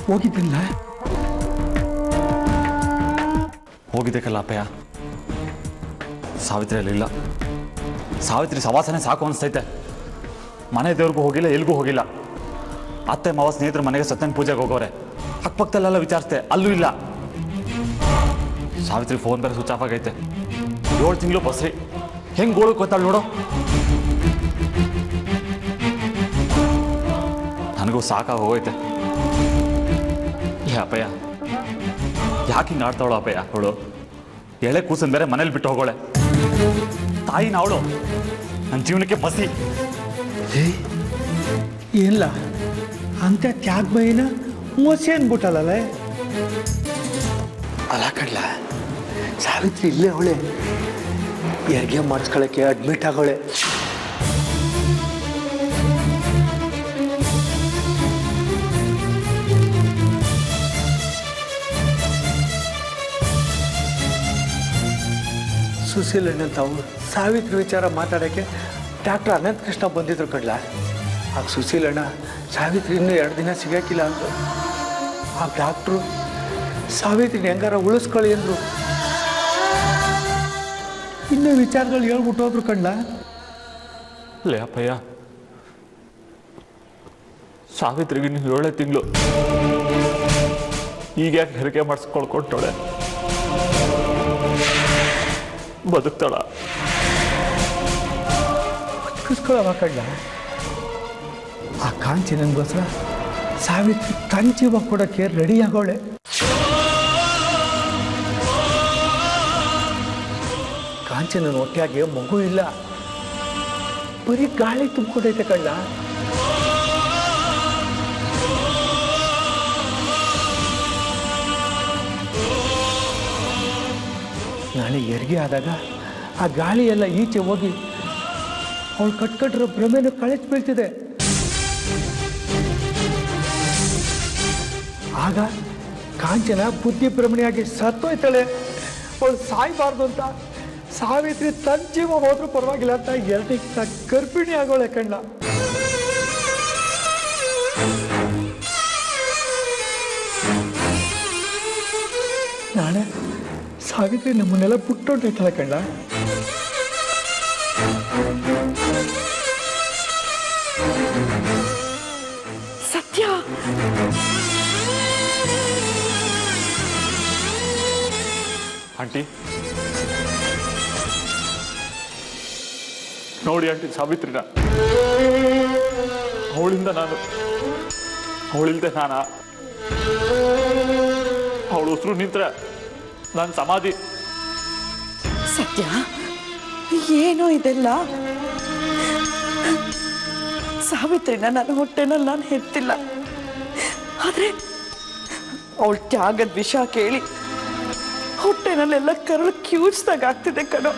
ಹೋಗಿದ್ದಿಲ್ಲ ಹೋಗಿದ್ದೆ ಕಲ್ಲಪ್ಪಯ್ಯ. ಸಾವಿತ್ರಿ ಅಲ್ಲಿಲ್ಲ. ಸಾವಿತ್ರಿ ಸವಾಸನೆ ಸಾಕು ಅನಿಸ್ತೈತೆ. ಮನೆ ದೇವ್ರಿಗೂ ಹೋಗಿಲ್ಲ, ಎಲ್ಗೂ ಹೋಗಿಲ್ಲ. ಅತ್ತೆ ಮಾವ ಸ್ನೇಹಿತರು ಮನೆಗೆ ಸತ್ಯನ ಪೂಜೆಗೆ ಹೋಗೋರೆ. ಅಕ್ಕಪಕ್ಕದಲ್ಲೆಲ್ಲ ವಿಚಾರಿಸ್ದೆ, ಅಲ್ಲೂ ಇಲ್ಲ. ಸಾವಿತ್ರಿ ಫೋನ್ ಬೇರೆ ಸ್ವಿಚ್ ಆಫ್ ಆಗೈತೆ. 7 ತಿಂಗಳು ಬಸ್ರಿ ಹೆಂಗೆ ಗೋಳಕ್ಕೆ ಗೊತ್ತಾಳು ನೋಡು. ನನಗೂ ಸಾಕಾಗಿ ಹೋಗೈತೆ. ಅಪ್ಪಯ್ಯ, ಯಾಕೆ ಹಿಂಗೆ ಆಡ್ತಾವಳು ಅಪ್ಪಯ್ಯ ಅವಳು? ಎಳೆ ಕೂಸನ್ ಬೇರೆ ಮನೇಲಿ ಬಿಟ್ಟು ಹೋಗೋಳೆ. ತಾಯಿನ ಅವಳು ನನ್ನ ಜೀವನಕ್ಕೆ ಬಸಿ. ಇಲ್ಲ ಅಂತ ತ್ಯಾಗ ಬೈನ ಮೋಸ ಅನ್ಬಿಟ್ಟಲ್ಲ. ಅಲ್ಲ ಕಡ್ಲ, ಸಾವಿತ್ರಿ ಇಲ್ಲೇ ಅವಳೆ ಹೆರಿಗೆ ಮಾಡಿಸ್ಕೊಳ್ಳೋಕ್ಕೆ ಅಡ್ಮಿಟ್ ಆಗೋಳೆ. ಸುಶೀಲಣ್ಣ ತಾವು ಸಾವಿತ್ರಿ ವಿಚಾರ ಮಾತಾಡೋಕ್ಕೆ ಡಾಕ್ಟರ್ ಅನಂತ ಕೃಷ್ಣ ಬಂದಿದ್ರು ಕಡ್ಲ. ಆಗ ಸುಶೀಲಣ್ಣ ಸಾವಿತ್ರಿ ಇನ್ನೂ 2 ದಿನ ಸಿಗೋಕ್ಕಿಲ್ಲ ಅಂದರು. ಆ ಡಾಕ್ಟ್ರು ಸಾವಿತ್ರಿನ ಹೆಂಗಾರ ಉಳಿಸ್ಕೊಳ್ಳಿ ಅಂದರು. ಇನ್ನೂ ವಿಚಾರಗಳು ಹೇಳ್ಬಿಟ್ಟು ಹೋದ್ರು ಕಡ್ಲ. ಲೇ ಅಪ್ಪಯ್ಯ, ಸಾವಿತ್ರಿಗೆ ನೀವು 7 ತಿಂಗಳು ಈಗ ಯಾಕೆ ಹೆರಿಗೆ ಮಾಡಿಸ್ಕೊಳ್ಕೊಟ್ಟವಳೆ? ಬದುಕ್ತಾಳ? ಬದುಕಿಸ್ಕೊಳ್ಳವ ಕಡ್ಲ. ಆ ಕಾಂಚಿ ನನಗೋಸ್ಕರ ಸಾವಿತ್ರಿ ತನ್ನ ಜೀವ ಕೊಡೋಕ್ಕೆ ರೆಡಿ ಆಗೋಳೆ. ಕಾಂಚಿ ನನ್ನ ಹೊಟ್ಟೆಯಾಗೆ ಮಗು ಇಲ್ಲ, ಬರೀ ಗಾಳಿ ತುಂಬಿಕೊಂಡೈತೆ ಕಡ್ಲ. ನಾಳೆ ಹೆರಿಗೆ ಆದಾಗ ಆ ಗಾಳಿ ಎಲ್ಲ ಈಚೆ ಹೋಗಿ ಅವಳು ಕಟ್ಕಟ್ಟಿರೋ ಭ್ರಮೆನ ಕಳೆದು ಬೀಳ್ತಿದೆ. ಆಗ ಕಾಂಚನ ಬುದ್ಧಿ ಭ್ರಮಣೆಯಾಗಿ ಸತ್ತೋಯ್ತಾಳೆ. ಅವಳು ಸಾಯ್ಬಾರ್ದು ಅಂತ ಸಾವಿತ್ರಿ ತನ್ನ ಜೀವ ಹೋದ್ರೂ ಪರವಾಗಿಲ್ಲ ಅಂತ 2 ಗರ್ಭಿಣಿ ಆಗೋಳೆ ಕಣ್ಣ. ನಾಳೆ ಸಾವಿತ್ರಿ ನಮ್ಮನ್ನೆಲ್ಲ ಬಿಟ್ಟೊಂಟೈತಲ್ಲ ಕಣ್ಣ. ಸತ್ಯ, ಆಂಟಿ ನೋಡಿ ಆಂಟಿ, ಸಾವಿತ್ರಿನ ಅವಳಿಂದ ನಾನು, ಅವಳಿಲ್ದೆ ನಾನ. ಅವಳು ಉಸಿರು ನಿಂತ್ರೆ ನಾನು ಸಮಾಧಿ. ಸತ್ಯ, ಏನೋ ಇದೆಲ್ಲ? ಸಾವಿತ್ರಿನ ನನ್ನ ಹೊಟ್ಟೆನಲ್ಲಿ ನಾನು ಹೆತ್ತಿಲ್ಲ, ಆದ್ರೆ ಅವಳ ತ್ಯಾಗದ ವಿಷಯ ಕೇಳಿ ಹೊಟ್ಟೆನಲ್ಲೆಲ್ಲ ಕರಳು ಕ್ಯೂಚ್ದಾಗ ಆಗ್ತಿದೆ ಕಣೋ.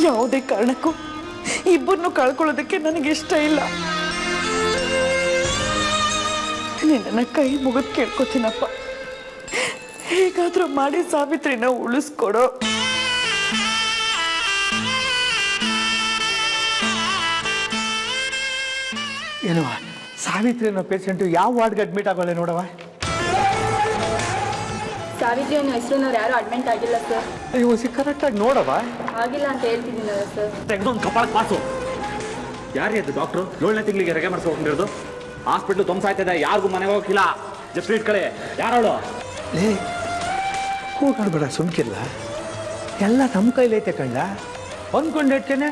ಯಾವುದೇ ಕಾರಣಕ್ಕೂ ಇಬ್ಬರನ್ನು ಕಳ್ಕೊಳ್ಳೋದಕ್ಕೆ ನನಗೆ ಇಷ್ಟ ಇಲ್ಲ. ನಿನ್ನ ಕೈ ಮುಗಿದು ಕೇಳ್ಕೊತೀನಪ್ಪ, ಹೇಗಾದ್ರೂ ಮಾಡಿ ಸಾವಿತ್ರಿನ ಉಳಿಸ್ಕೊಡೋ. ಏನವ, ಸಾವಿತ್ರಿ ಅನ್ನೋ ಪೇಷಂಟು ಯಾವ ವಾರ್ಡ್ಗೆ ಅಡ್ಮಿಟ್ ಆಗೋಳೆ ನೋಡವ. ಸಾವಿತ್ರಿ ಅನ್ನೋ ಹೆಸರಿನವ್ರು ಯಾರು ಅಡ್ಮಿಟ್ ಆಗಿಲ್ಲ ಸರ್. ಅಯ್ಯೋ, ಕರೆಕ್ಟಾಗಿ ನೋಡವ. ಆಗಿಲ್ಲ ಅಂತ ಹೇಳ್ತಿದ್ದೀನಲ್ಲ ಸರ್. ತೆಗೆದೊಂದು ಕಪಾಳಕ್ಕೆ ಪಾಸು. ಯಾರೇ ಅದು ಡಾಕ್ಟ್ರು? 7ನೇ ತಿಂಗಳಿಗೆ ಹೆರಿಗೆ ಮಾಡಿಸ್ಕೊಂಡಿರೋದು. ಹಾಸ್ಪಿಟ್ಲು ತೊಂಸಾಯ್ತದೆ, ಯಾರಿಗೂ ಮನೆಗೆ ಹೋಗಿಲ್ಲ. ಜಸ್ಟ್ ಇಟ್ ಕಡೆ ಯಾರವಳು? ಕೂಗಾಡ್ಬೇಡ, ಸುಮ್ಕಿಲ್ಲ. ಎಲ್ಲ ನಮ್ಮ ಕೈಲೈತೆ ಕಣ್ಣ. ಅಂದ್ಕೊಂಡಿರ್ತೇನೆ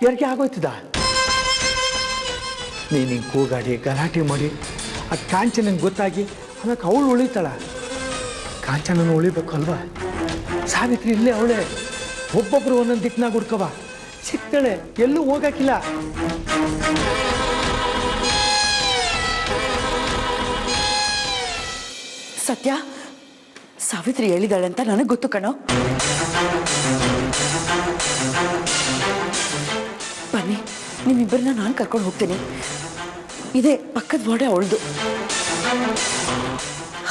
ಹೆರಿಗೆ ಆಗೋಯ್ತದ. ನೀನು ಹಿಂಗೆ ಕೂಗಾಡಿ ಗಲಾಟೆ ಮಾಡಿ ಅದು ಕಾಂಚನಂಗೆ ಗೊತ್ತಾಗಿ ಅದಕ್ಕೆ ಅವಳು ಉಳಿತಾಳ. ಕಾಂಚನನ್ನು ಉಳಿಬೇಕು ಅಲ್ವಾ? ಸಾವಿತ್ರಿ ಇಲ್ಲೇ ಅವಳೆ. ಒಬ್ಬೊಬ್ರು ಒಂದೊಂದು ದಿಕ್ನಾಗ ಹುಡ್ಕವ, ಸಿಗ್ತಾಳೆ, ಎಲ್ಲೂ ಹೋಗಕ್ಕಿಲ್ಲ. ಸತ್ಯ, ಸಾವಿತ್ರಿ ಹೇಳಿದಾಳೆ ಅಂತ ನನಗೆ ಗೊತ್ತು ಕಣೋ. ಬನ್ನಿ, ನಿಮ್ಮಿಬ್ಬರನ್ನ ನಾನು ಕರ್ಕೊಂಡು ಹೋಗ್ತೀನಿ. ಇದೇ ಪಕ್ಕದ ವಾರ್ಡೆ ಅವಳ್ದು.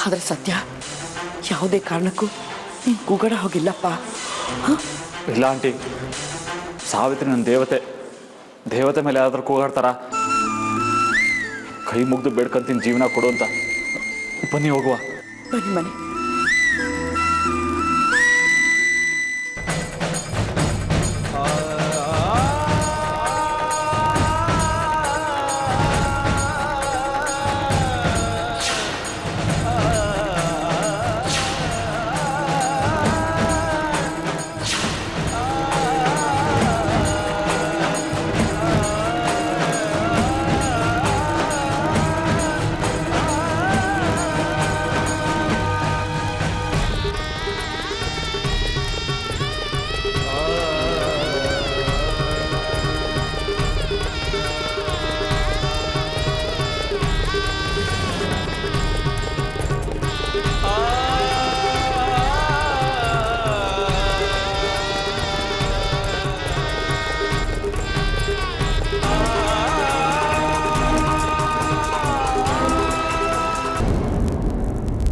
ಆದ್ರೆ ಸತ್ಯ, ಯಾವುದೇ ಕಾರಣಕ್ಕೂ ನೀನು ಕೂಗಡ ಹೋಗಿಲ್ಲಪ್ಪ. ಇಲ್ಲ ಆಂಟಿ, ಸಾವಿತ್ರಿ ನನ್ನ ದೇವತೆ. ದೇವತೆ ಮೇಲೆ ಯಾರಾದ್ರೂ ಕೂಗಾಡ್ತಾರ? ಕೈ ಮುಗ್ದು ಬೇಡ್ಕೊಂತೀನಿ ಜೀವನ ಕೊಡು ಅಂತ. ಬನ್ನಿ ಹೋಗುವ. ಬನ್ನಿ ಮನೆ.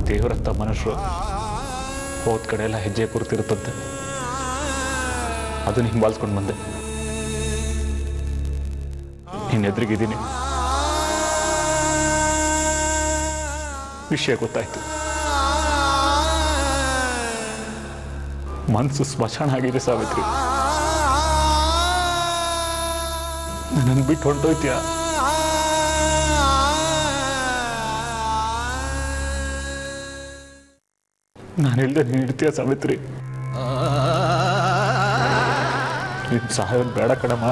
ದೇವರಂತ ಮನುಷ್ಯರು ಹೋದ ಕಡೆ ಎಲ್ಲ ಹೆಜ್ಜೆ ಕೂರ್ತಿರುತ್ತಂತೆ. ಅದನ್ನ ಹಿಂಬಾಲಿಸ್ಕೊಂಡು ಬಂದೆ. ನಿನ್ನ ಎದುರಿಗಿದ್ದೀನಿ. ವಿಷಯ ಗೊತ್ತಾಯ್ತು. ಮನಸ್ಸು ಸ್ಮಶಾನ ಆಗಿದೆ ಸಾವಿತ್ರಿ. ನನ್ನನ್ನು ಬಿಟ್ಟು ಹೊಂಟೋಯ್ತೀಯ? ನಾನಿಲ್ದೆ ನೀನು ಇಡ್ತೀಯ ಸಾವಿತ್ರಿ? ನಿನ್ ಸಾಯೋದು ಬೇಡ ಕಣಮ್ಮ.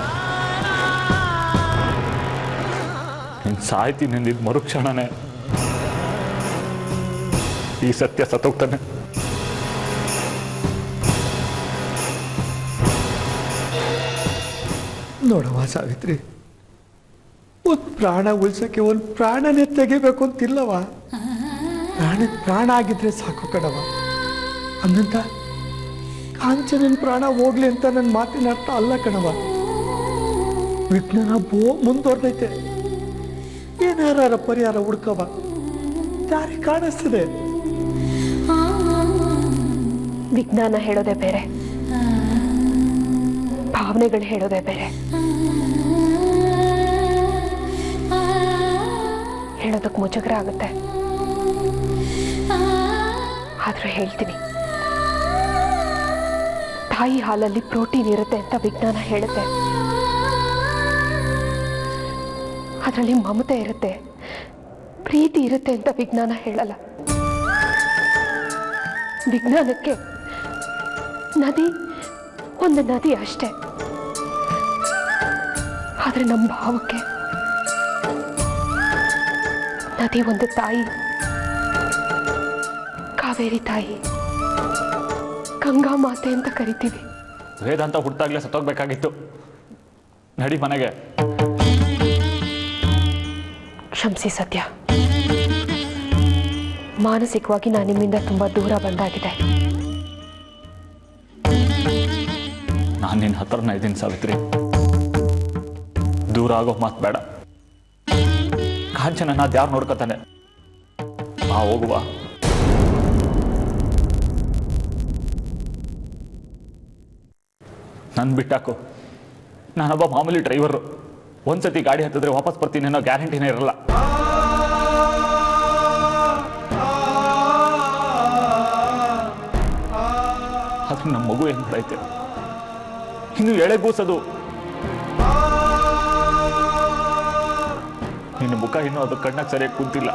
ನಿನ್ ಸಾಯ್ತೀನಿ ಅಂದಿದ್ದು ಮರುಕ್ಷಣನೇ ಈ ಸತ್ಯ ಸತ್ತೋಗ್ತಾನೆ. ನೋಡವ್ವ ಸಾವಿತ್ರಿ, ಒಂದು ಪ್ರಾಣ ಉಳ್ಸಕ್ಕೆ ಒಂದು ಪ್ರಾಣನೇ ತೆಗಿಬೇಕು ಅಂತಿಲ್ಲವ. ಪ್ರಾಣ ಆಗಿದ್ರೆ ಸಾಕು ಕಣವ. ಹಂಗಂತ ಕಾಂಚನನ್ ಪ್ರಾಣ ಹೋಗ್ಲಿ ಅಂತ ನನ್ನ ಮಾತಿನ ಅರ್ಥ ಅಲ್ಲ ಕಣವ. ವಿಜ್ಞಾನ ಮುಂದುವರ್ದೈತೆ. ಏನಾರ ಪರಿಹಾರ ಹುಡ್ಕವ, ದಾರಿ ಕಾಣಿಸ್ತದೆ. ವಿಜ್ಞಾನ ಹೇಳೋದೇ ಬೇರೆ, ಭಾವನೆಗಳು ಹೇಳೋದೇ ಬೇರೆ. ಹೇಳೋದಕ್ಕೆ ಮುಜುಗರ ಆಗುತ್ತೆ, ಆದ್ರೆ ಹೇಳ್ತೀನಿ. ತಾಯಿ ಹಾಲಲ್ಲಿ ಪ್ರೋಟೀನ್ ಇರುತ್ತೆ ಅಂತ ವಿಜ್ಞಾನ ಹೇಳುತ್ತೆ. ಅದರಲ್ಲಿ ಮಮತೆ ಇರುತ್ತೆ, ಪ್ರೀತಿ ಇರುತ್ತೆ ಅಂತ ವಿಜ್ಞಾನ ಹೇಳಲ್ಲ. ವಿಜ್ಞಾನಕ್ಕೆ ನದಿ ಒಂದು ನದಿ ಅಷ್ಟೇ, ಆದ್ರೆ ನಮ್ಮ ಭಾವಕ್ಕೆ ನದಿ ಒಂದು ತಾಯಿ. ಕಾವೇರಿ ತಾಯಿ, ಗಂಗಾ ಮಾತೆ ಅಂತ ಕರಿತೀವಿ. ವೇದಾಂತ ಹುಟ್ಟಾಗ್ಲೇ ಸತ್ತೋಗ್ಬೇಕಾಗಿತ್ತು. ನಡಿ ಮನೆಗೆ. ಕ್ಷಮಿಸಿ ಸತ್ಯ, ಮಾನಸಿಕವಾಗಿ ನಾನು ನಿಮ್ಮಿಂದ ತುಂಬಾ ದೂರ ಬಂದಾಗಿದೆ. ನಾನು ನಿನ್ನ ಹತ್ರನ ಇದ್ದೀನಿ ಸಾವಿತ್ರಿ. ದೂರ ಆಗೋ ಮಾತು ಬೇಡ. ಕಾಂಚನ ಅದ್ಯಾರು ನೋಡ್ಕೊತಾನೆ. ಹೋಗುವ. ನನ್ ಬಿಟ್ಟಾಕು. ನಾನೊಬ್ಬ ಮಾಮೂಲಿ ಡ್ರೈವರು. ಒಂದ್ಸತಿ ಗಾಡಿ ಹತ್ತಿದ್ರೆ ವಾಪಸ್ ಬರ್ತೀನಿ ಅನ್ನೋ ಗ್ಯಾರಂಟಿನೇ ಇರಲ್ಲ. ಆದ್ರೆ ನಮ್ಮ ಮಗು ಏನ್ ಮಾಡೈತೆ? ಇನ್ನು ಎಳೆಗೂಸದು. ನಿನ್ನ ಮುಖ ಇನ್ನೂ ಅದು ಕಣ್ಣಾಗ ಸರಿಯಾಗಿ ಕುಂತಿಲ್ಲ.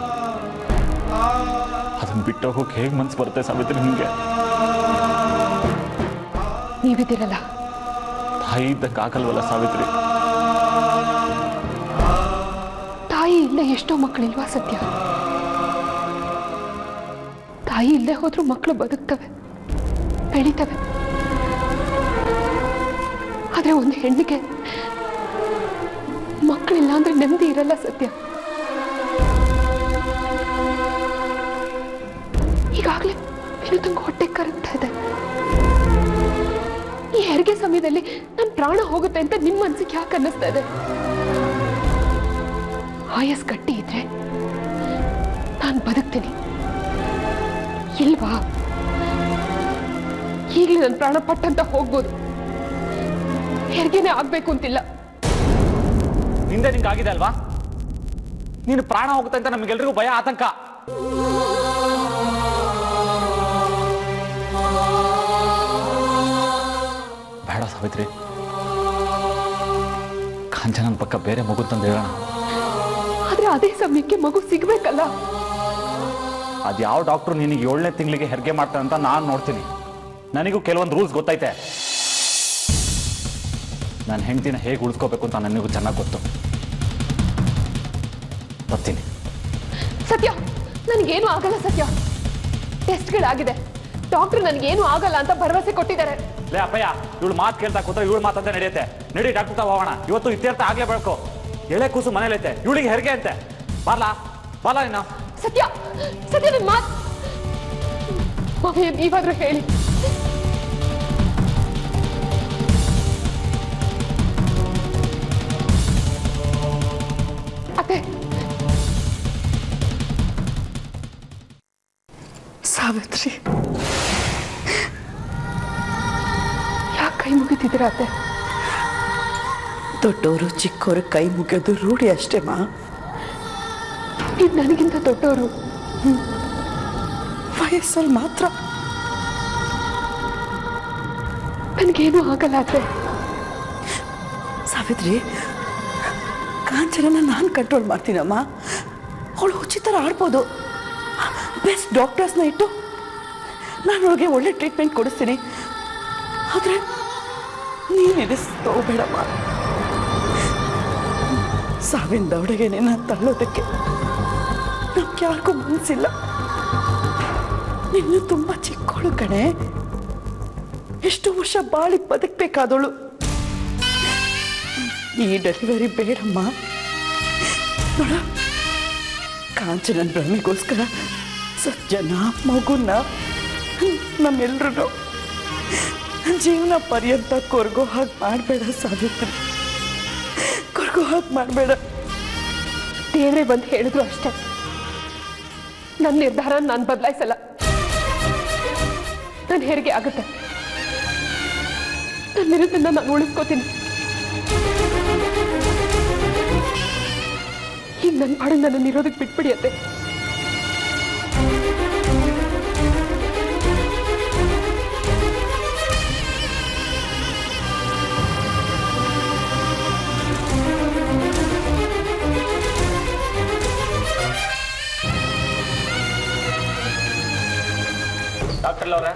ಅದನ್ನ ಬಿಟ್ಟು ಹೋಗಕ್ಕೆ ಹೇಗೆ ಮನ್ಸು ಬರುತ್ತೆ ಸಾವಿತ್ರಿ ನಿಮಗೆ? ನೀವಿದ್ದೀರಲ್ಲ, ತಾಯಿ ಇದ್ದಕ್ಕೆ ಆಗಲ್ವಲ್ಲ ಸಾವಿತ್ರಿ? ತಾಯಿ ಇಲ್ಲೇ ಎಷ್ಟೋ ಮಕ್ಕಳಿಲ್ವಾ ಸತ್ಯ? ತಾಯಿ ಇಲ್ಲೇ ಹೋದ್ರೂ ಮಕ್ಕಳು ಬದುಕ್ತವೆ, ಬೆಳಿತವೆ. ಆದ್ರೆ ಒಂದು ಹೆಣ್ಣಿಗೆ ಮಕ್ಕಳಿಲ್ಲ ಅಂದ್ರೆ ನೆಮ್ಮದಿ ಇರಲ್ಲ ಸತ್ಯ. ಈಗಾಗಲೇ ವಿನೋದಂಗೆ ಹೊಟ್ಟೆ ಕರಗ್ತಾ ಇದೆ. ಈ ಹೆರಿಗೆ ಸಮಯದಲ್ಲಿ ನನ್ನ ಪ್ರಾಣ ಹೋಗುತ್ತೆ ಅಂತ ನಿಮ್ಮ ಮನಸ್ಸಿಗೆ ಯಾಕೆ ಅನ್ನಿಸ್ತಾ ಇದೆ? ಆಯಸ್ ಗಟ್ಟಿ ಇದ್ರೆ ನಾನು ಬದುಕ್ತೀನಿ, ಇಲ್ವಾ? ಈಗಲೇ ನನ್ನ ಪ್ರಾಣ ಪಟ್ಟಂತ ಹೋಗ್ಬೋದು. ಹೆರಿಗೆನೆ ಆಗ್ಬೇಕು ಅಂತಿಲ್ಲ. ನಿಂದೆ ನಿಂಗೆ ಆಗಿದೆ ಅಲ್ವಾ? ನೀನು ಪ್ರಾಣ ಹೋಗುತ್ತೆ ಅಂತ ನಮಗೆಲ್ರಿಗೂ ಭಯ ಆತಂಕ. ಬೇಡ ಸಾವಿತ್ರಿ, ಕಾಂಚನನ ಪಕ್ಕ ಬೇರೆ ಮಗು ತಂದು ಹೇಳೋಣ. ಆದ್ರೆ ಅದೇ ಸಮಯಕ್ಕೆ ಮಗು ಸಿಗ್ಬೇಕಲ್ಲ. ಅದ್ಯಾವ ಡಾಕ್ಟ್ರು ನಿನಗೆ 7ನೇ ತಿಂಗಳಿಗೆ ಹೆರಿಗೆ ಮಾಡ್ತಾನೆ ಅಂತ ನಾನು ನೋಡ್ತೀನಿ. ನನಗೂ ಕೆಲವೊಂದು ರೂಲ್ಸ್ ಗೊತ್ತೈತೆ. ನನ್ನ ಹೆಂಡತಿನ ಹೇಗೆ ಉಳಿಸ್ಕೋಬೇಕು ಅಂತ ನನಗೂ ಚೆನ್ನಾಗಿ ಗೊತ್ತು. ಬರ್ತೀನಿ. ಸತ್ಯ, ನನಗೇನು ಆಗಲ್ಲ ಸತ್ಯ. ಟೆಸ್ಟ್ಗಳಾಗಿದೆ, ಡಾಕ್ಟರ್ ನನಗೇನು ಆಗಲ್ಲ ಅಂತ ಭರವಸೆ ಕೊಟ್ಟಿದ್ದಾರೆ. ಲೇ ಅಪ್ಪಯ್ಯ, ಇವಳು ಮಾತು ಕೇಳ್ತಾ ಕೂತ್ರೆ ಇವಳು ಮಾತಂತ ನಡೆಯುತ್ತೆ. ನಡಿ ಡಾಕ್ಟರ್ ತಾವ ಹೋಗೋಣ. ಇವತ್ತು ಇತ್ಯರ್ಥ ಆಗ್ಲೇಬೇಕು. ಎಳೆ ಕೂಸು ಮನೇಲೈತೆ, ಇವಳಿಗೆ ಹೆರಿಗೆ ಅಂತೆ. ಬಾರ್ಲಾ ಬಾರ್ಲಾ ನೀನು. ಸತ್ಯ ಸತ್ಯ, ನನ್ನ ಮಾತು ಮಗು ನೀವಾದ್ರೂ ಹೇಳಿ. ಅತ್ತೆ, ಸಾವಿತ್ರಿ, ಯಾಕೆ ಕೈ ಮುಗಿತಿದ್ದೀರಾ ಅತ್ತೆ? ದೊಡ್ಡವರು ಚಿಕ್ಕವರು ಕೈ ಮುಗಿಯೋದು ರೂಢಿ ಅಷ್ಟೇ ಮಾ. ಇದು ನನಗಿಂತ ದೊಡ್ಡವರು. ವಯಸ್ಸಲ್ಲಿ ಮಾತ್ರ. ನನಗೇನು ಆಗಲ್ಲ ಅತ್ತೆ. ಸಾವಿತ್ರಿ, ಕಾಂಚನನ ನಾನು ಕಂಟ್ರೋಲ್ ಮಾಡ್ತೀನಮ್ಮ. ಅವಳು ಹುಚ್ಚಿತರ ಆಡ್ಬೋದು. ಬೆಸ್ಟ್ ಡಾಕ್ಟರ್ಸ್ನ ಇಟ್ಟು ನಾನು ಅವಳಿಗೆ ಒಳ್ಳೆ ಟ್ರೀಟ್ಮೆಂಟ್ ಕೊಡಿಸ್ತೀನಿ. ಆದರೆ ನೀನು ತಗೋಬೇಡಮ್ಮ. ಸಾವಿನ ದೌಡೆಗೆ ನಿನ್ನ ತಳ್ಳೋದಕ್ಕೆ ನಮ್ಗೆ ಯಾರಿಗೂ ಮನಸ್ಸಿಲ್ಲ. ನಿನ್ನ ತುಂಬ ಚಿಕ್ಕವಳು ಕಣೆ. ಎಷ್ಟು ವರ್ಷ ಬಾಳಿ ಬದುಕಬೇಕಾದವಳು. ಈ ಡೆಲಿವರಿ ಬೇಡಮ್ಮ. ನೋಡ, ಕಾಂಚನನ್ ಭ್ರಮೆಗೋಸ್ಕರ ಸಜ್ಜನ ಮಗುನ ನಮ್ಮೆಲ್ರೂ ಜೀವನ ಪರ್ಯಂತ ಕೊರ್ಗೋ ಹಾಗೆ ಮಾಡಬೇಡ ಸಾವಿತ್ರಿ. ಕೊರ್ಗೋ ಹಾಗೆ ಮಾಡಬೇಡ. ದೇವ್ರೆ ಬಂದು ಹೇಳಿದ್ರು ಅಷ್ಟೇ. ನನ್ನ ನಿರ್ಧಾರ ನಾನು ಬದಲಾಯಿಸಲ್ಲ. ನನ್ನ ಹೆರಿಗೆ ಆಗುತ್ತೆ. ನನ್ನ ನಿರುದ್ರಿಂದ ನಾನು ಉಳಿಸ್ಕೋತೀನಿ. ಈಗ ನನ್ನ ಪಾಡಿಗೆ ನನ್ನ ಇರೋದಕ್ಕೆ ಬಿಟ್ಬಿಡಿಯತ್ತೆ. ಡಾಕ್ಟರ್ ಅವರೇ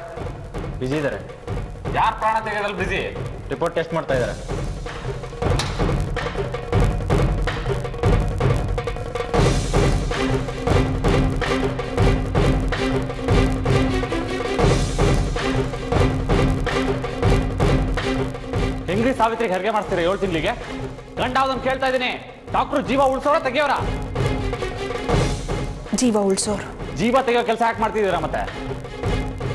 ಬಿಜಿ ಇದ್ದಾರೆ. ಯಾರು ಪ್ರಾಣ ತೆಗೆಯೋದ್ರಲ್ಲಿ ಬಿಜಿ? ರಿಪೋರ್ಟ್ ಟೆಸ್ಟ್ ಮಾಡ್ತಾ ಇದ್ದಾರೆ. ಹೆಂಗ್ರಿ ಸಾವಿತ್ರಿಗೆ ಹೆರಿಗೆ ಮಾಡಿಸ್ತೀರಾ 7 ತಿಂಗಳಿಗೆ? ಗಂಡ ಅದನ್ನು ಕೇಳ್ತಾ ಇದ್ದೀನಿ. ಡಾಕ್ಟ್ರು ಜೀವ ಉಳಿಸೋರ ತೆಗಿಯೋರ? ಜೀವ ಉಳಿಸೋರು. ಜೀವ ತೆಗಿಯೋ ಕೆಲಸ ಯಾಕೆ ಮಾಡ್ತಿದ್ದೀರಾ? ಮತ್ತೆ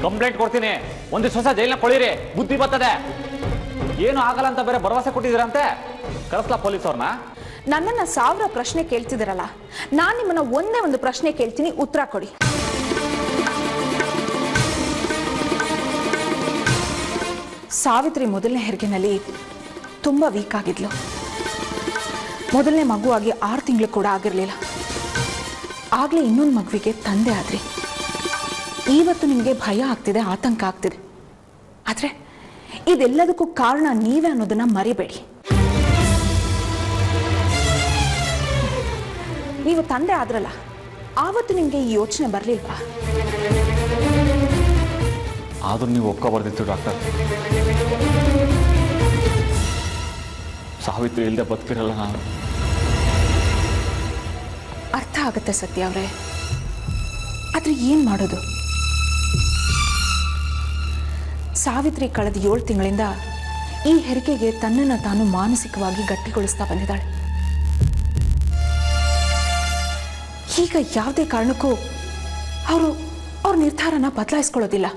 ಕಂಪ್ಲೇಂಟ್ ಕೊಡ್ತೀನಿ. ಒಂದಿಷ್ಟು ಹೊಸ ಜೈಲ್ನ ಕೊಳಿರಿ, ಬುದ್ಧಿ ಬರ್ತದೆ. ಏನು ಆಗಲ್ಲ ಅಂತ ಬೇರೆ ಭರವಸೆ ಕೊಟ್ಟಿದ್ದೀರಂತೆ. ಕರೆಸ್ಲಾ ಪೊಲೀಸ್ ಅವ್ರನ್ನ? ನನ್ನನ್ನ 1000 ಪ್ರಶ್ನೆ ಕೇಳ್ತಿದ್ದೀರಲ್ಲ, ನಾನು ನಿಮ್ಮನ್ನ ಒಂದೇ ಒಂದು ಪ್ರಶ್ನೆ ಕೇಳ್ತೀನಿ, ಉತ್ತರ ಕೊಡಿ. ಸಾವಿತ್ರಿ ಮೊದಲನೇ ಹೆರಿಗೆನಲ್ಲಿ ತುಂಬಾ ವೀಕ್ ಆಗಿದ್ಲು. ಮೊದಲನೇ ಮಗುವಾಗಿ 6 ತಿಂಗಳು ಕೂಡ ಆಗಿರಲಿಲ್ಲ. ಆಗ್ಲೇ ಇನ್ನೊಂದು ಮಗುವಿಗೆ ತಂದೆ ಆದ್ರಿ. ಇವತ್ತು ನಿಮಗೆ ಭಯ ಆಗ್ತಿದೆ, ಆತಂಕ ಆಗ್ತಿದೆ. ಆದ್ರೆ ಇದೆಲ್ಲದಕ್ಕೂ ಕಾರಣ ನೀವೇ ಅನ್ನೋದನ್ನ ಮರಿಬೇಡಿ. ನೀವು ತಂದೆ ಆದ್ರಲ್ಲ, ಆವತ್ತು ನಿಮಗೆ ಈ ಯೋಚನೆ ಬರಲಿಲ್ವಾ? ಆದ್ರೂ ನೀವು ಒಪ್ಕೋಬಾರ್ದಿತ್ತು ಡಾಕ್ಟರ್. ಸಾವಿತ್ರಿ ಇಲ್ಲದೆ ಬದುಕಿರಲ್ಲ ನಾನು. ಅರ್ಥ ಆಗುತ್ತೆ ಸತ್ಯ ಅವರೇ, ಆದ್ರೆ ಏನ್ ಮಾಡೋದು? ಸಾವಿತ್ರಿ ಕಳೆದ 7 ತಿಂಗಳಿಂದ ಈ ಹೆರಿಗೆಗೆ ತನ್ನನ್ನು ತಾನು ಮಾನಸಿಕವಾಗಿ ಗಟ್ಟಿಗೊಳಿಸ್ತಾ ಬಂದಿದ್ದಾಳೆ. ಈಗ ಯಾವುದೇ ಕಾರಣಕ್ಕೂ ಅವ್ರ ನಿರ್ಧಾರನ ಬದಲಾಯಿಸ್ಕೊಳ್ಳೋದಿಲ್ಲ.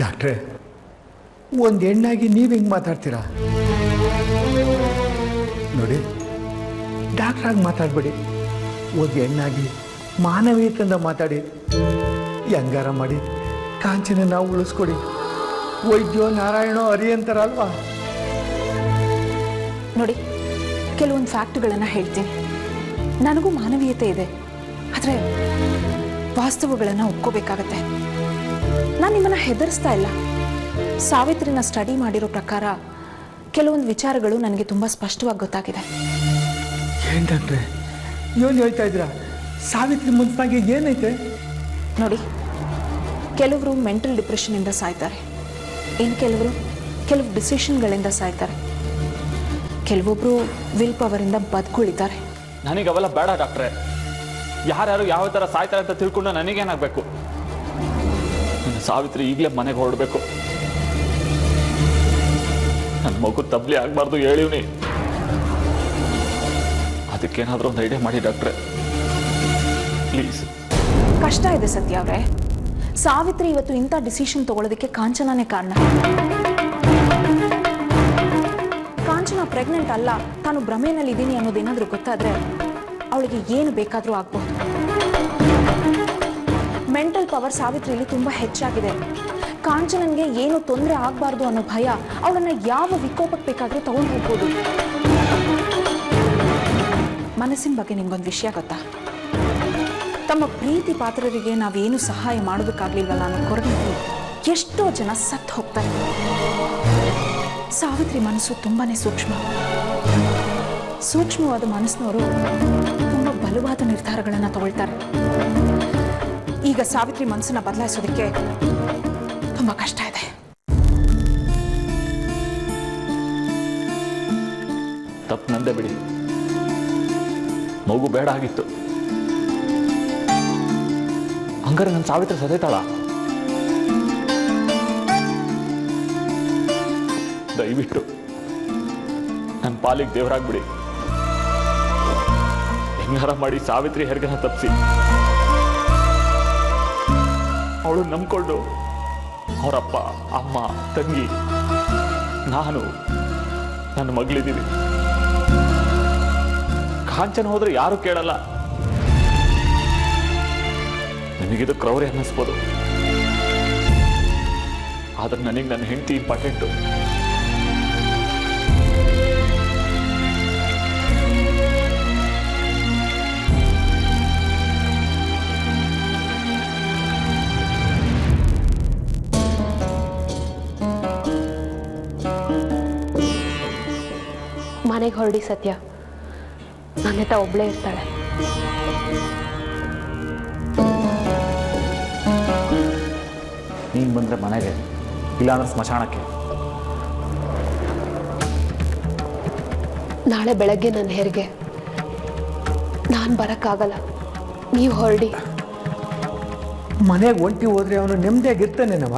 ಡಾಕ್ಟ್ರೇ, ಒಂದು ಹೆಣ್ಣಾಗಿ ನೀವು ಹಿಂಗೆ ಮಾತಾಡ್ತೀರಾ? ನೋಡಿ, ಡಾಕ್ಟ್ರಾಗಿ ಮಾತಾಡಬೇಡಿ. ಒಂದು ಹೆಣ್ಣಾಗಿ ಮಾನವೀಯತೆಯಿಂದ ಮಾತಾಡಿ. ಹೆಂಗಾರ ಮಾಡಿ ಕಾಂಚನ ನಾವು ಉಳಿಸ್ಕೊಡಿ. ವೈದ್ಯೋ ನಾರಾಯಣೋ ಹರಿ ನನಗೂ ಮಾನವೀಯತೆ ಇದೆ, ಆದರೆ ವಾಸ್ತವಗಳನ್ನು ಒಪ್ಕೋಬೇಕಾಗತ್ತೆ. ನಾನು ನಿಮ್ಮನ್ನು ಹೆದರಿಸ್ತಾ ಇಲ್ಲ. ಸಾವಿತ್ರಿನ ಸ್ಟಡಿ ಮಾಡಿರೋ ಪ್ರಕಾರ ಕೆಲವೊಂದು ವಿಚಾರಗಳು ನನಗೆ ತುಂಬ ಸ್ಪಷ್ಟವಾಗಿ ಗೊತ್ತಾಗಿದೆ. ಏನು ಡಾಕ್ಟ್ರೆ ಏನು ಹೇಳ್ತಾ ಇದ್ದೀರಾ? ಸಾವಿತ್ರಿ ಮುಂತಾಗಿ ಏನೈತೆ? ನೋಡಿ, ಕೆಲವರು ಮೆಂಟಲ್ ಡಿಪ್ರೆಷನಿಂದ ಸಾಯ್ತಾರೆ, ಇನ್ನು ಕೆಲವು ಡಿಸಿಷನ್ಗಳಿಂದ ಸಾಯ್ತಾರೆ, ಕೆಲವೊಬ್ಬರು ವಿಲ್ ಪವರಿಂದ ಬದುಕುಳಿತಾರೆ. ನನಗೆ ಅವೆಲ್ಲ ಬೇಡ ಡಾಕ್ಟ್ರೆ. ಯಾರ್ಯಾರು ಯಾವ ಥರ ಸಾಯ್ತಾರೆ ಅಂತ ತಿಳ್ಕೊಂಡು ನನಗೇನಾಗಬೇಕು? ನನ್ನ ಸಾವಿತ್ರಿ ಈಗಲೇ ಮನೆಗೆ ಹೊರಡಬೇಕು. ನನ್ನ ಮಗು ತಬ್ಲಿ ಆಗಬಾರ್ದು ಹೇಳಿವ್ನಿ. ಅದಕ್ಕೇನಾದರೂ ಒಂದು ಐಡಿಯಾ ಮಾಡಿ ಡಾಕ್ಟ್ರೆ, ಪ್ಲೀಸ್. ಕಷ್ಟ ಇದೆ ಸತ್ಯ ಅವರೇ. ಸಾವಿತ್ರಿ ಇವತ್ತು ಇಂಥ ಡಿಸಿಷನ್ ತಗೊಳ್ಳೋದಕ್ಕೆ ಕಾಂಚನಾನೇ ಕಾರಣ. ಕಾಂಚನ ಪ್ರೆಗ್ನೆಂಟ್ ಅಲ್ಲ, ತಾನು ಭ್ರಮೆನಲ್ಲಿ ಇದ್ದೀನಿ ಅನ್ನೋದೇನಾದ್ರೂ ಗೊತ್ತಾದ್ರೆ ಅವಳಿಗೆ ಏನು ಬೇಕಾದರೂ ಆಗ್ಬಹುದು. ಮೆಂಟಲ್ ಪವರ್ ಸಾವಿತ್ರಿಯಲ್ಲಿ ತುಂಬ ಹೆಚ್ಚಾಗಿದೆ. ಕಾಂಚನನ್ಗೆ ಏನು ತೊಂದರೆ ಆಗಬಾರ್ದು ಅನ್ನೋ ಭಯ ಅವಳನ್ನ ಯಾವ ವಿಕೋಪಕ್ಕೆ ಬೇಕಾದರೂ ತಗೊಂಡು ಹೋಗ್ಬೋದು. ಮನಸ್ಸಿನ ಬಗ್ಗೆ ನಿಮ್ಗೊಂದು ವಿಷಯ ಗೊತ್ತಾ? ತಮ್ಮ ಪ್ರೀತಿ ಪಾತ್ರರಿಗೆ ನಾವೇನು ಸಹಾಯ ಮಾಡೋದಕ್ಕಾಗ್ಲಿಲ್ವಲ್ಲ ಅನ್ನೋ ಕೊರಗಿನಲ್ಲಿ ಎಷ್ಟೋ ಜನ ಸತ್ತು ಹೋಗ್ತಾರೆ. ಸಾವಿತ್ರಿ ಮನಸ್ಸು ತುಂಬಾನೇ ಸೂಕ್ಷ್ಮವಾದ ಮನಸ್ಸಿನವರು ತುಂಬ ಬಲವಾದ ನಿರ್ಧಾರಗಳನ್ನು ತಗೊಳ್ತಾರೆ. ಈಗ ಸಾವಿತ್ರಿ ಮನಸ್ಸನ್ನ ಬದಲಾಯಿಸೋದಕ್ಕೆ ತುಂಬ ಕಷ್ಟ ಇದೆ. ತಪ್ಪು ನಂದೇ ಬಿಡಿ. ಮಗು ಬೇಡ ಆಗಿತ್ತು. ಹಂಗಾರೆ ನನ್ನ ಸಾವಿತ್ರಿ ಸದೈತಾಳ? ದಯವಿಟ್ಟು ನನ್ನ ಪಾಲಿಗೆ ದೇವರಾಗ್ಬಿಡಿ. ಹೆಂಗಾರ ಮಾಡಿ ಸಾವಿತ್ರಿ ಹೆರ್ಗನ ತಪ್ಪಿಸಿ ಅವಳು ನಂಬ್ಕೊಂಡು ಅವರಪ್ಪ ಅಮ್ಮ ತಂಗಿ ನಾನು ನನ್ನ ಮಗಳಿದ್ದೀವಿ. ಕಾಂಚನ ಹೋದ್ರೆ ಯಾರು ಕೇಳಲ್ಲ. ನಿಮಗಿದು ಕ್ರೌರ್ಯ ಅನ್ನಿಸ್ಬೋದು, ಆದ್ರೆ ನನಗೆ ನನ್ನ ಹೆಂಡತಿ ಇಂಪಾರ್ಟೆಂಟು. ಮನೆಗೆ ಹೊರಡಿ ಸತ್ಯ, ನನ್ನ ಹತ್ರ ಒಬ್ಳೇ ಇರ್ತಾಳೆ. ನೀನು ಬಂದರೆ ಮನೆಗೆ, ಇಲ್ಲಾಂದ್ರೆ ಸ್ಮಶಾನಕ್ಕೆ. ನಾಳೆ ಬೆಳಗ್ಗೆ ನನ್ನ ಹೆರಿಗೆ, ನಾನು ಬರೋಕ್ಕಾಗಲ್ಲ, ನೀವು ಹೊರಡಿ. ಮನೆಗೆ ಒಂಟಿ ಹೋದ್ರೆ ಅವನು ನೆಮ್ಮದಿಯಾಗಿರ್ತಾನೇನವ?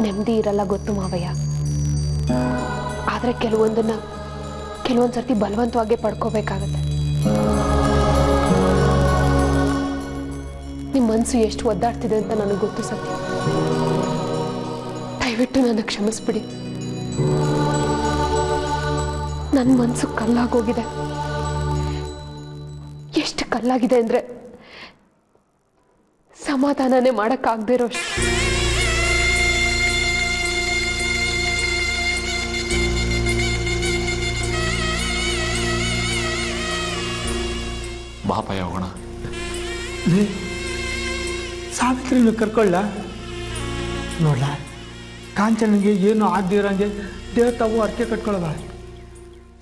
ನೆಮ್ಮದಿ ಇರಲ್ಲ ಗೊತ್ತು ಮಾವಯ್ಯ, ಆದರೆ ಕೆಲವೊಂದು ಸರ್ತಿ ಬಲವಂತವಾಗಿ ಪಡ್ಕೋಬೇಕಾಗತ್ತೆ. ನಿಮ್ಮ ಮನಸ್ಸು ಎಷ್ಟು ಒದ್ದಾಡ್ತಿದೆ ಅಂತ ನನಗೆ ಗೊತ್ತು ಸತ್ಯ. ದಯವಿಟ್ಟು ನನ್ನ ಕ್ಷಮಿಸ್ಬಿಡಿ. ನನ್ನ ಮನಸ್ಸು ಕಲ್ಲಾಗೋಗಿದೆ. ಎಷ್ಟು ಕಲ್ಲಾಗಿದೆ ಅಂದ್ರೆ ಸಮಾಧಾನನೇ ಮಾಡಕ್ಕಾಗದೇ ಇರೋಷ್ಟು. ಬಾಪಯ್ಯ ಹೋಗೋಣ. ಸಾವಿತ್ರಿನ ಕರ್ಕೊಳ್ಳ ನೋಡ್ಲ, ಕಾಂಚನಿಗೆ ಏನು ಆಗದಿರಂಗೆ ದೇವ್ರ ತಾವು ಅರ್ಕೆ ಕಟ್ಕೊಳ್ಳವ.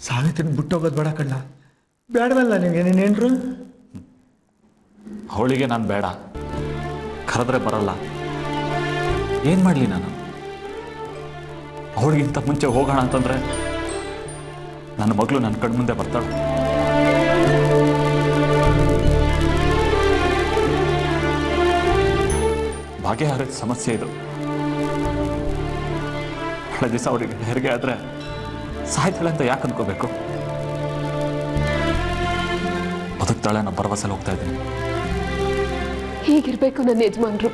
ಸಾವಿತ್ರಿನ ಬಿಟ್ಟೋಗೋದು ಬೇಡ ಕಣ್ಣ. ಬೇಡವಲ್ಲ ನಿಮಗೆ ನೀನೇನ್ರು? ಅವಳಿಗೆ ನಾನು ಬೇಡ, ಕರೆದ್ರೆ ಬರಲ್ಲ. ಏನು ಮಾಡಲಿ ನಾನು? ಅವಳಿಗಿಂತ ಮುಂಚೆ ಹೋಗೋಣ ಅಂತಂದ್ರೆ ನನ್ನ ಮಗಳು ನನ್ನ ಕಣ್ಮುಂದೆ ಬರ್ತಾಳೆ. ಭಾಗ್ಯಹಾರದ ಸಮಸ್ಯೆ ಇದು. ಹಳೆ ದಿವಸ ಅವರಿಗೆ ಹೆರಿಗೆ ಆದರೆ ಸಾಯ್ತಾಳೆ ಅಂತ ಯಾಕೆ ಅನ್ಕೋಬೇಕು? ಬದುಕ್ತಾಳೆ ಅನ್ನೋ ಭರವಸೆಲ್ಲಿ ಹೋಗ್ತಾ ಇದ್ದೀನಿ. ಹೀಗಿರ್ಬೇಕು ನನ್ನ ಯಜಮಾನ್ರು.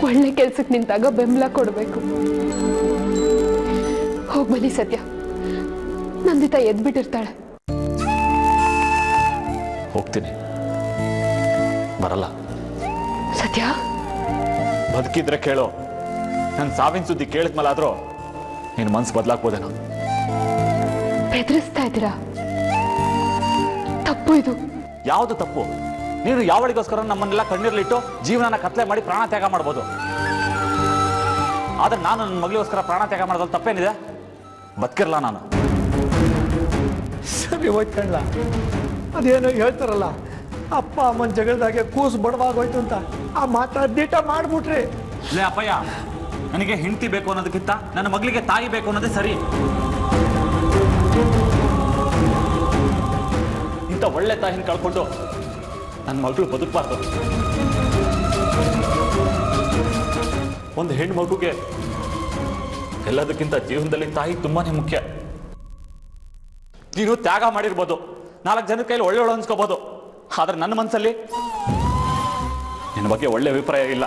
ಒಳ್ಳೆ ಕೆಲ್ಸಕ್ಕೆ ನಿಂತಾಗ ಬೆಂಬಲ ಕೊಡಬೇಕು. ಹೋಗ್ಬನ್ನಿ ಸತ್ಯ, ನಂದಿತಾ ಎದ್ಬಿಟ್ಟಿರ್ತಾಳೆ. ಹೋಗ್ತೀನಿ, ಬರಲ್ಲ. ಸತ್ಯ ಬದುಕಿದ್ರೆ ಕೇಳೋ. ನನ್ನ ಸಾವಿನ ಸುದ್ದಿ ಕೇಳಿದ್ಮೇಲಾದ್ರೂ ನಿನ್ನ ಮನಸ್ಸು ಬದಲಾಗ್ಬೋದೇನೋ. ಬೆದರಿಸ್ತಾ ಇದ್ದೀರಾ? ತಪ್ಪು ಇದು. ಯಾವುದು ತಪ್ಪು? ನೀನು ಯಾವಳಿಗೋಸ್ಕರ ನಮ್ಮನ್ನೆಲ್ಲ ಕಣ್ಣೀರ್ಲಿಟ್ಟು ಜೀವನನ ಕತ್ಲೆ ಮಾಡಿ ಪ್ರಾಣ ತ್ಯಾಗ ಮಾಡ್ಬೋದು. ಆದ್ರೆ ನಾನು ನನ್ನ ಮಗಳಿಗೋಸ್ಕರ ಪ್ರಾಣ ತ್ಯಾಗ ಮಾಡೋದ್ರಲ್ಲಿ ತಪ್ಪೇನಿದೆ? ಬದುಕಿರಲ್ಲ ನಾನು. ಸರಿ ಹೋಯ್ತಣ್ಣ, ಅದೇನೋ ಹೇಳ್ತಾರಲ್ಲ, ಅಪ್ಪ ಅಮ್ಮನ ಜಗಳದಾಗೆ ಕೂಸು ಬಡವಾಗೋಯ್ತು ಅಂತ, ಆ ಮಾತ್ರ ದಿಟ ಮಾಡ್ಬಿಟ್ರಿ. ಲೇ ಅಪ್ಪಯ್ಯ, ನನಗೆ ಹೆಂಡತಿ ಬೇಕು ಅನ್ನೋದಕ್ಕಿಂತ ನನ್ನ ಮಗಳಿಗೆ ತಾಯಿ ಬೇಕು ಅನ್ನೋದೇ ಸರಿ. ಇಂಥ ಒಳ್ಳೆ ತಾಯಿನ ಕಳ್ಕೊಂಡು ನನ್ನ ಮಗಳು ಬದುಕಬಾರ್ದು. ಒಂದು ಹೆಣ್ಣು ಮಗುಗೆ ಎಲ್ಲದಕ್ಕಿಂತ ಜೀವನದಲ್ಲಿ ತಾಯಿ ತುಂಬಾನೇ ಮುಖ್ಯ. ನೀನು ತ್ಯಾಗ ಮಾಡಿರ್ಬೋದು, 4 ಜನದ ಕೈಲಿ ಒಳ್ಳೆ ಅನ್ಸ್ಕೋಬಹುದು, ಆದ್ರೆ ನನ್ನ ಮನಸ್ಸಲ್ಲಿ ನಿನ್ನ ಬಗ್ಗೆ ಒಳ್ಳೆ ಅಭಿಪ್ರಾಯ ಇಲ್ಲ.